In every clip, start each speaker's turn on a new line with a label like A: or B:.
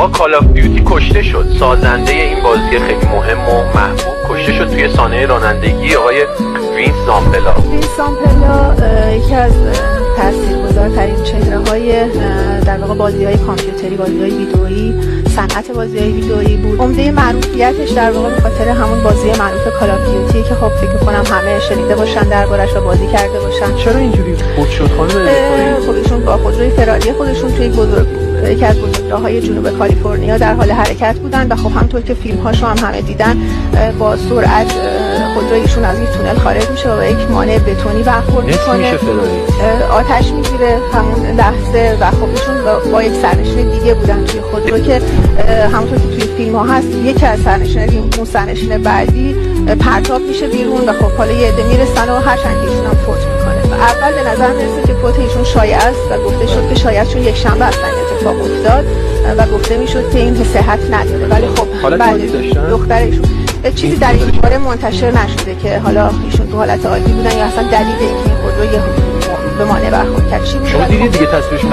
A: آقا کال آف دیوتی کشته شد، سازنده این بازی خیلی مهم و محبوب کشته شد توی سانحه رانندگی، آقای وینس زامپلا.
B: وینس زامپلا یکی از تاثیرگذارترین چهره‌های در واقع بازی‌های کامپیوتری، بازی‌های ویدئویی، صنعت بازی‌های ویدئویی بود. عمده معروفیتش در واقع به خاطر همون بازی معروف کال آف دیوتی که خب فکر می‌کنم همه شنیده باشن دربارش و بازی کرده باشن.
A: چرا اینجوری فوت شد خانم؟
B: خب ایشون با خودروی فراری خودشون توی یکی از بزرگراه‌های جنوب کالیفرنیا در حال حرکت بودن و خب همونطور که فیلم‌هاشو هم همه دیدن با سرعت خودروی ایشون از یک تونل خارج میشه و یک مانع بتونی برخورد میکنه، آتش میگیره همون لحظه و خب ایشون با یک سرنشین دیگه بودن توی خودرو که همونطور که توی فیلم‌ها هست یکی از سرنشین‌ها اون سرنشین بعدی پرتاب میشه بیرون و خب حالا یه عده میرسن و هرچند ایشون هم فوت میکنه. و اول به نظر میرسه که فوت ایشون شایع است و گفته شد که شاید چون یک شنبه اصلا اتفاق افتاد و گفته میشد که این صحت نداره، ولی خب دختر ایشون چیزی در این باره منتشر نشده که حالا ایشون تو حالت عادی بودن یا اصلا دلیل اینکه این خودرو یه به مانع برخورد کرد چی بود.
A: شما دیدید دیگه تصویرش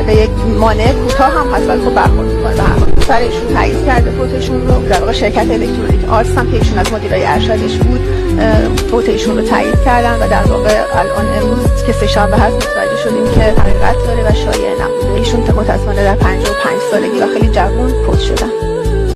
B: به یک مانع کوتاه هم هست ولی خب برخورد میکنه. به هر حال سر ایشون تایید کرده فوتشون رو، در واقع شرکت الکترونیک آرس هم که ایشون از مدیرای ارشدش بود فوت ایشون رو تایید کردن و در واقع الان امروز که سه شنبه هست متوجه شدیم که حقیقت داره و شایعه نبوده. ایشون متأسفانه در 55 سالگی و خیلی جوان فوت شدن.